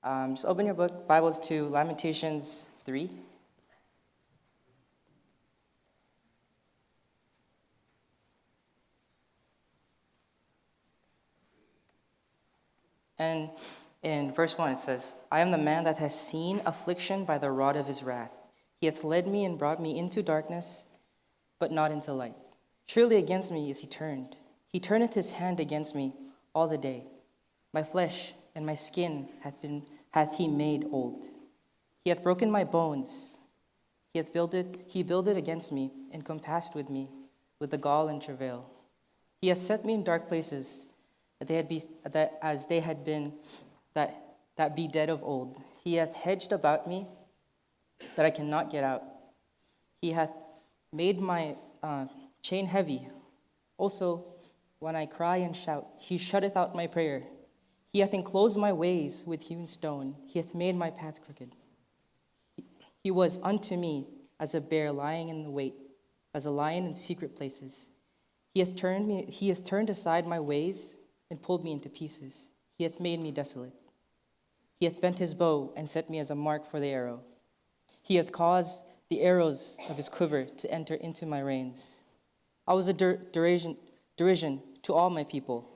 Just open your Bibles to Lamentations 3. And in verse 1 it says, I am the man that has seen affliction by the rod of his wrath. He hath led me and brought me into darkness, but not into light. Surely against me is he turned. He turneth his hand against me all the day. My flesh and my skin hath he made old. He hath broken my bones. He builded against me, and compassed with me with the gall and travail. He hath set me in dark places, that be dead of old. He hath hedged about me, that I cannot get out. He hath made my chain heavy. Also, when I cry and shout, he shutteth out my prayer. He hath enclosed my ways with hewn stone. He hath made my paths crooked. He was unto me as a bear lying in the wait, as a lion in secret places. He hath turned aside my ways and pulled me into pieces. He hath made me desolate. He hath bent his bow and set me as a mark for the arrow. He hath caused the arrows of his quiver to enter into my reins. I was a derision to all my people,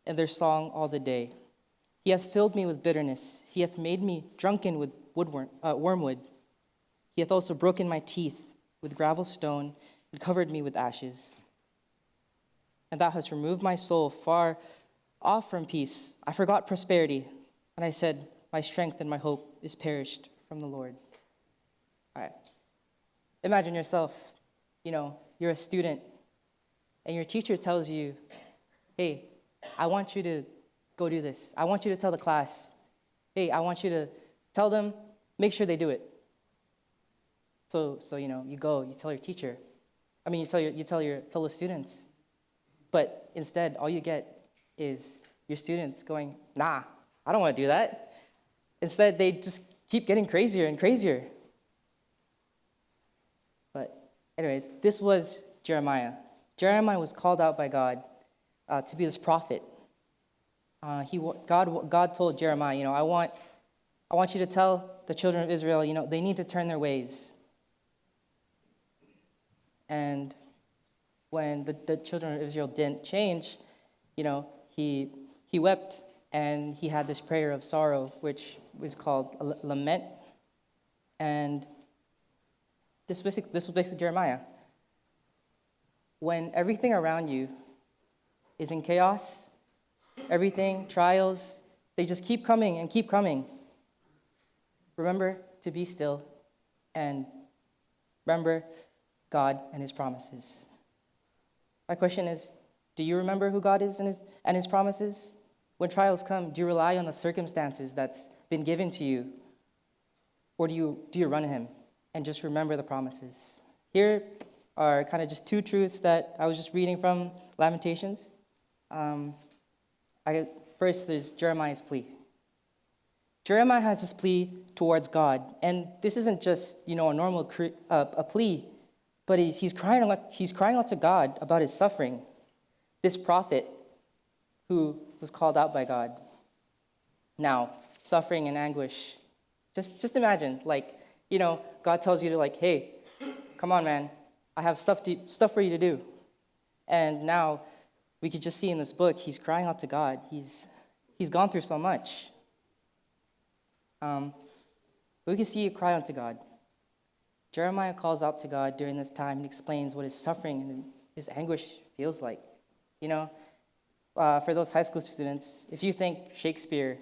and their song all the day. He hath filled me with bitterness. He hath made me drunken with wormwood. He hath also broken my teeth with gravel stone and covered me with ashes. And thou hast removed my soul far off from peace. I forgot prosperity, and I said, my strength and my hope is perished from the Lord. All right. Imagine yourself, you're a student, and your teacher tells you, hey, I want you to go do this. I want you to tell the class, hey, I want you to tell them, make sure they do it. So you go, you tell your teacher. You tell your fellow students. But instead, all you get is your students going, nah, I don't want to do that. Instead, they just keep getting crazier and crazier. But anyways, this was Jeremiah. Jeremiah was called out by God to be this prophet. God told Jeremiah, I want you to tell the children of Israel, they need to turn their ways. And when the children of Israel didn't change, he wept, and he had this prayer of sorrow, which was called a lament. And this was basically Jeremiah. When everything around you is in chaos, everything, trials, they just keep coming and keep coming. Remember to be still and remember God and his promises. My question is, do you remember who God is and his promises? When trials come, do you rely on the circumstances that's been given to you? Or do you run to him and just remember the promises? Here are kind of just two truths that I was just reading from Lamentations. First, there's Jeremiah's plea. Jeremiah has this plea towards God, and this isn't just a normal a plea, but he's crying out to God about his suffering. This prophet who was called out by God. Now, suffering and anguish. Just imagine, God tells you to hey, come on, man, I have stuff for you to do. And now we could just see in this book, he's crying out to God. He's gone through so much. We can see you cry out to God. Jeremiah calls out to God during this time and explains what his suffering and his anguish feels like. For those high school students, if you think Shakespeare,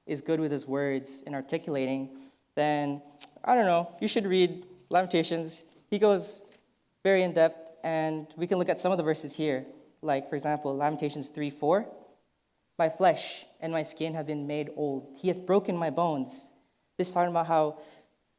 is good with his words and articulating, then, I don't know, you should read Lamentations. He goes very in-depth, and we can look at some of the verses here. Like, for example, Lamentations 3:4. My flesh and my skin have been made old. He hath broken my bones. This is talking about how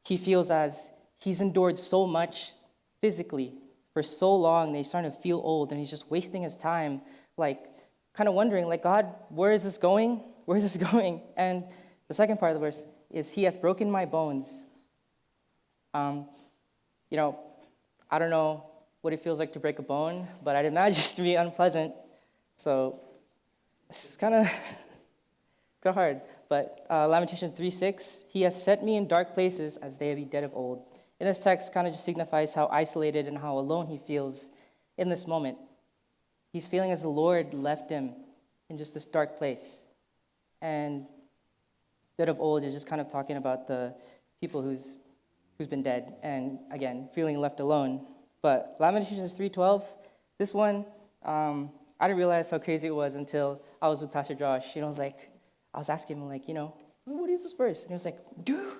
he feels as he's endured so much physically for so long that he's starting to feel old, and he's just wasting his time, kind of wondering, God, where is this going? Where is this going? And the second part of the verse is, he hath broken my bones. I don't know what it feels like to break a bone, but I'd imagine it to be unpleasant. So this is kind of hard. But Lamentation 3:6, he hath set me in dark places as they be dead of old. In this text kind of just signifies how isolated and how alone he feels in this moment. He's feeling as the Lord left him in just this dark place. And dead of old is just kind of talking about the people who's been dead and, again, feeling left alone. But Lamentations 3:12, this one, I didn't realize how crazy it was until I was with Pastor Josh. I was asking him, what is this verse? And he was like, dude,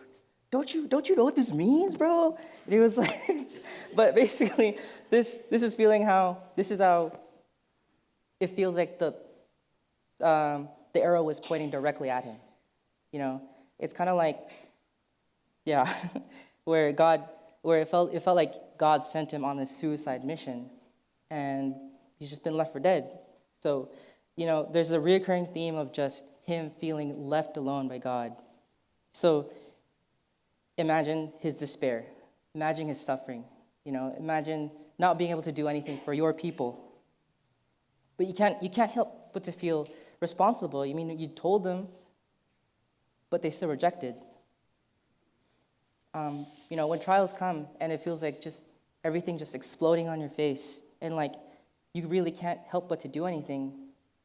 don't you know what this means, bro? And he was like, but basically, this is how it feels like the arrow was pointing directly at him. It's kind of like, yeah, where it felt like God sent him on this suicide mission, and he's just been left for dead. So, there's a reoccurring theme of just him feeling left alone by God. So, imagine his despair. Imagine his suffering. Imagine not being able to do anything for your people. But you can't help but to feel responsible. You told them, but they still rejected. When trials come and it feels like just everything just exploding on your face, and you really can't help but to do anything,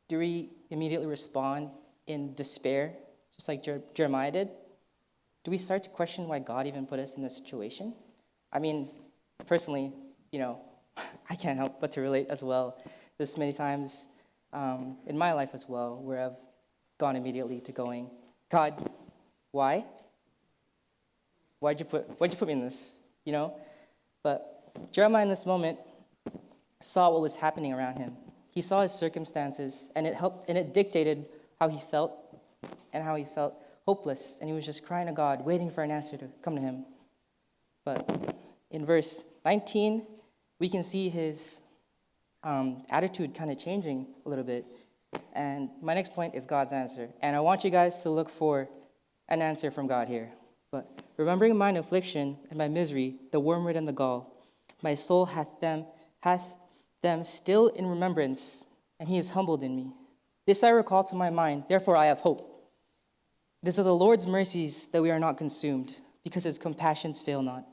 do we immediately respond in despair, just like Jeremiah did? Do we start to question why God even put us in this situation? Personally, I can't help but to relate as well. There's many times in my life as well where I've gone immediately to going, God, why? Why'd you put me in this? But Jeremiah in this moment saw what was happening around him. He saw his circumstances, and it dictated how he felt, and how he felt hopeless, and he was just crying to God, waiting for an answer to come to him. But in verse 19, we can see his attitude kind of changing a little bit. And my next point is God's answer. And I want you guys to look for an answer from God here. But remembering mine affliction and my misery, the wormwood and the gall, my soul hath them still in remembrance, and he is humbled in me. This I recall to my mind, therefore I have hope. It is of the Lord's mercies that we are not consumed, because his compassions fail not.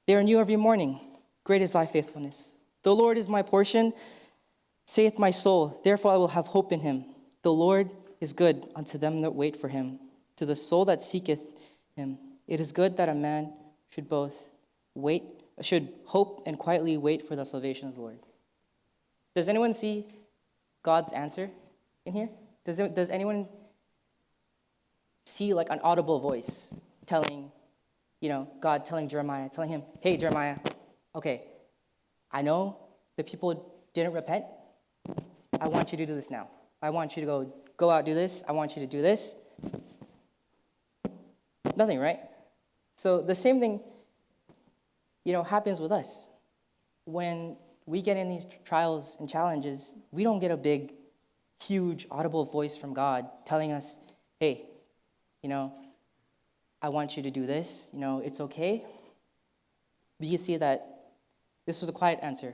They are new every morning. Great is thy faithfulness. The Lord is my portion, saith my soul, therefore I will have hope in him. The Lord is good unto them that wait for him, to the soul that seeketh him. It is good that a man should hope and quietly wait for the salvation of the Lord. Does anyone see God's answer in here? Does anyone see an audible voice telling, God telling Jeremiah, telling him, hey, Jeremiah, okay, I know the people didn't repent. I want you to do this now. I want you to go out, do this. I want you to do this. Nothing, right? So the same thing, happens with us. When we get in these trials and challenges, we don't get a big, huge, audible voice from God telling us, hey, I want you to do this. It's okay. We can see that this was a quiet answer.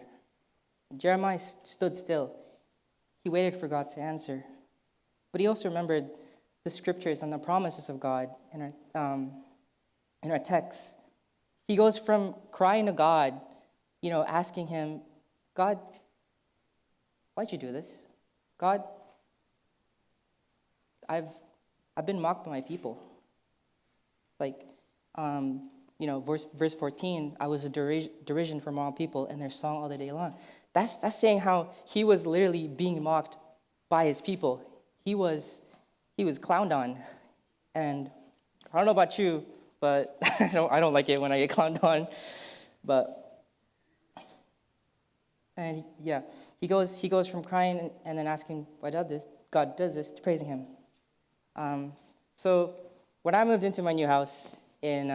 Jeremiah stood still. He waited for God to answer. But he also remembered the scriptures and the promises of God in our text. He goes from crying to God, asking him, God, why'd you do this? God, I've been mocked by my people. Verse 14, I was a derision from all people, and their song all the day long. That's saying how he was literally being mocked by his people. He was clowned on, and I don't know about you, but I don't like it when I get clowned on. He goes from crying and then asking why God does this to praising him. So when I moved into my new house in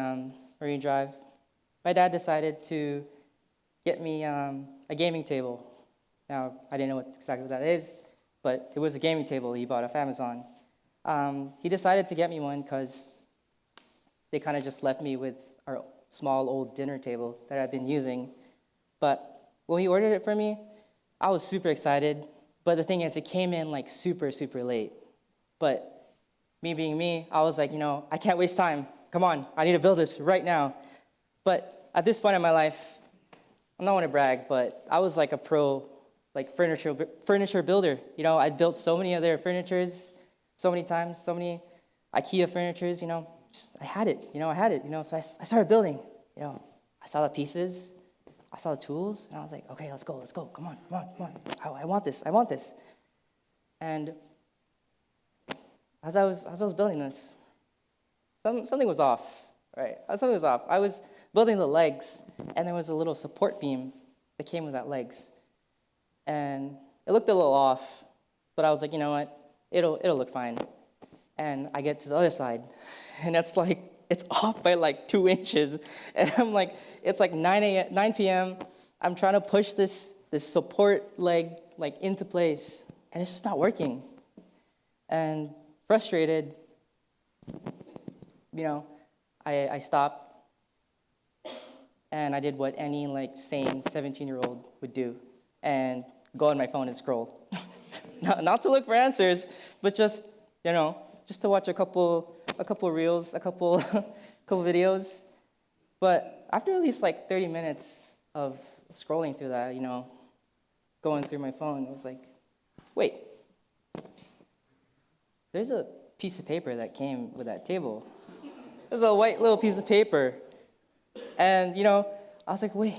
Marine Drive, my dad decided to get me a gaming table. Now, I didn't know exactly what that is, but it was a gaming table he bought off Amazon. He decided to get me one because they kind of just left me with our small old dinner table that I've been using. But when he ordered it for me, I was super excited. But the thing is, it came in super, super late. But me being me, I was like, I can't waste time. Come on, I need to build this right now. But at this point in my life, I'm not want to brag, but I was like a pro, like furniture builder. I built so many other furnitures, so many times, so many IKEA furnitures. I had it. So I started building. I saw the pieces, I saw the tools, and I was like, okay, let's go. Come on. I want this. And as I was building this, something was off, right? Something was off. I was building the legs, and there was a little support beam that came with that legs. And it looked a little off, but I was like, you know what? It'll look fine. And I get to the other side, and it's off by like 2 inches. And I'm like, it's like 9 p.m. I'm trying to push this support leg like into place, and it's just not working. And frustrated, I stopped, and I did what any like sane 17-year-old would do, and go on my phone and scroll. not to look for answers, but just to watch a couple reels, a couple videos. But after at least like 30 minutes of scrolling through that, going through my phone, I was like, wait, there's a piece of paper that came with that table. There's a white little piece of paper. And, I was like, wait.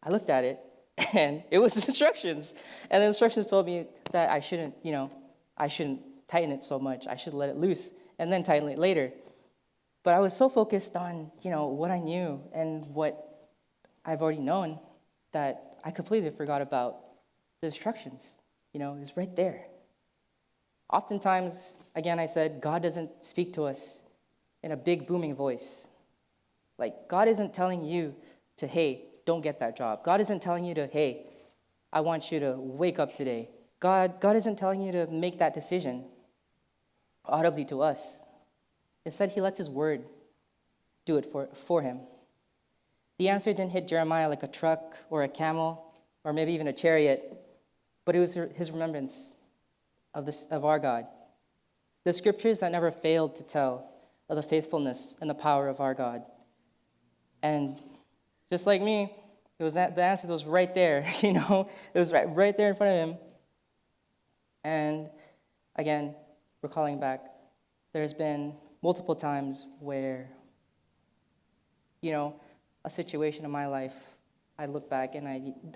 I looked at it, and it was instructions. And the instructions told me that I shouldn't tighten it so much. I should let it loose and then tighten it later. But I was so focused on, what I knew and what I've already known that I completely forgot about the instructions. It was right there. Oftentimes, again, I said, God doesn't speak to us in a big booming voice. Like, God isn't telling you to, hey, don't get that job. God isn't telling you to, hey, I want you to wake up today. God isn't telling you to make that decision audibly to us. Instead, he lets his word do it for him. The answer didn't hit Jeremiah like a truck or a camel or maybe even a chariot, but it was his remembrance of our God. The scriptures that never failed to tell of the faithfulness and the power of our God. And just like me, it was the answer that was right there, It was right there in front of him. And again, recalling back, there's been multiple times where, a situation in my life, I look back and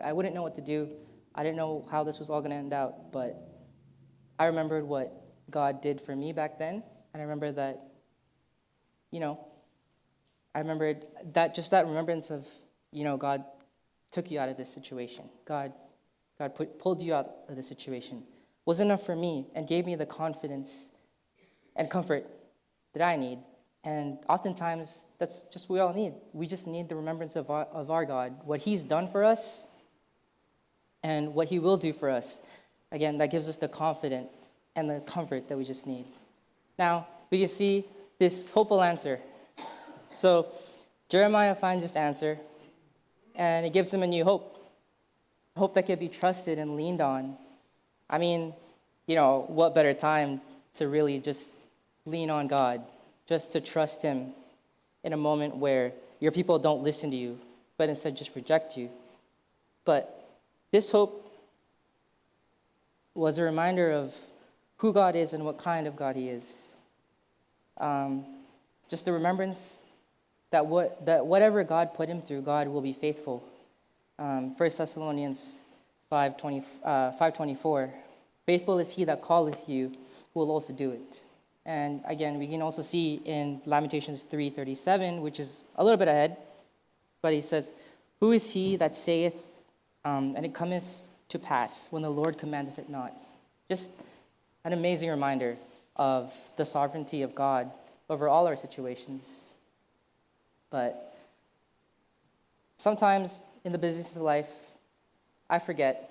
I wouldn't know what to do. I didn't know how this was all going to end out, but I remembered what God did for me back then, and I remember that, I remembered that remembrance of, God took you out of this situation. God pulled you out of this situation. Was enough for me and gave me the confidence and comfort that I need. And oftentimes, that's just what we all need. We just need the remembrance of our God, what he's done for us and what he will do for us. Again, that gives us the confidence and the comfort that we just need. Now, we can see this hopeful answer. So, Jeremiah finds this answer, and it gives him a new hope. Hope that could be trusted and leaned on. I mean, what better time to really just lean on God, just to trust him in a moment where your people don't listen to you, but instead just reject you. But this hope was a reminder of who God is and what kind of God he is. Just the remembrance that whatever God put him through, God will be faithful. 1 Thessalonians 5:24, faithful is he that calleth you, who will also do it. And again, we can also see in Lamentations 3:37, which is a little bit ahead, but he says, who is he that saith, and it cometh to pass when the Lord commandeth it not? Just an amazing reminder of the sovereignty of God over all our situations. But sometimes in the business of life, I forget,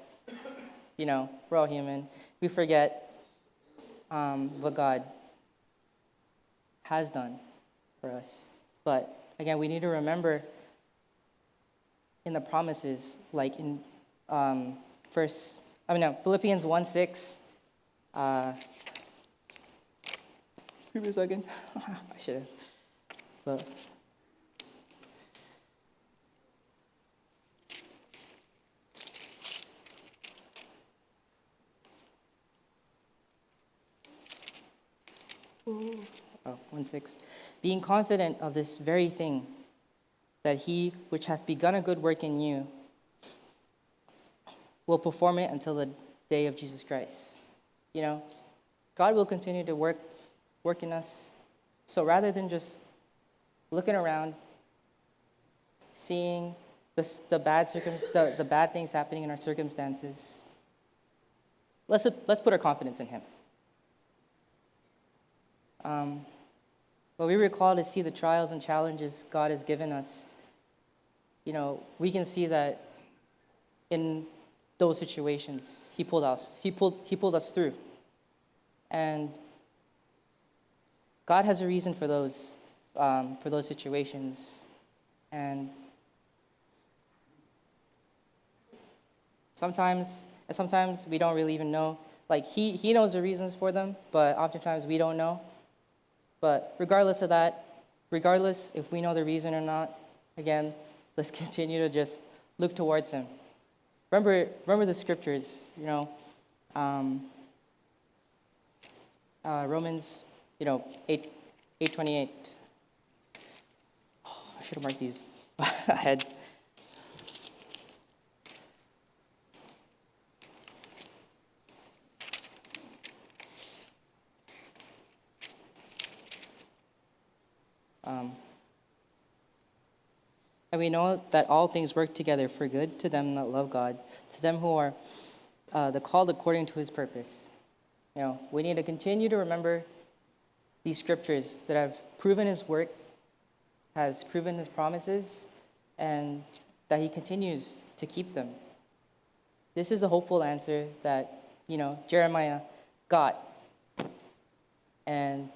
we're all human. We forget what God has done for us. But again, we need to remember in the promises, like in Philippians 1:6, Previous again. I should have. But oh, 1:6. Being confident of this very thing, that he which hath begun a good work in you will perform it until the day of Jesus Christ. You know, God will continue to work in us. So rather than just looking around, seeing the bad things happening in our circumstances, let's put our confidence in Him. When we recall to see the trials and challenges God has given us, you know, we can see that in those situations, He pulled us through, and God has a reason for those situations, and sometimes we don't really even know. Like he knows the reasons for them, but oftentimes we don't know. But regardless of that, regardless if we know the reason or not, again, let's continue to just look towards Him. Remember the scriptures, you know, Romans, 8:28. Oh, I should have marked these ahead. And we know that all things work together for good to them that love God, to them who are the called according to His purpose. You know, we need to continue to remember these scriptures that have proven His work, has proven His promises, and that He continues to keep them. This is a hopeful answer that, Jeremiah got and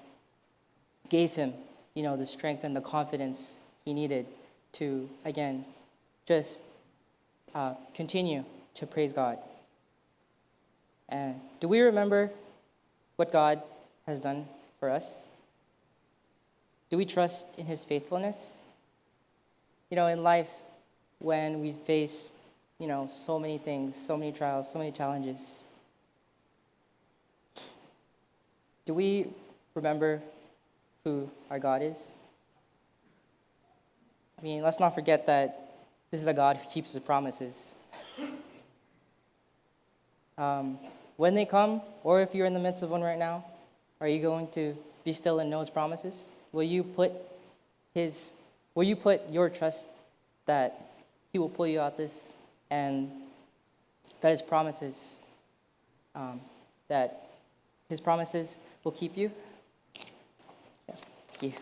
gave him, the strength and the confidence he needed to, again, just continue to praise God. And do we remember what God has done for us? Do we trust in His faithfulness? In life, when we face, so many things, so many trials, so many challenges, do we remember who our God is? Let's not forget that this is a God who keeps His promises. When they come, or if you're in the midst of one right now, are you going to be still and know His promises? Will you put your trust that He will pull you out this, and that His promises will keep you? So, thank you.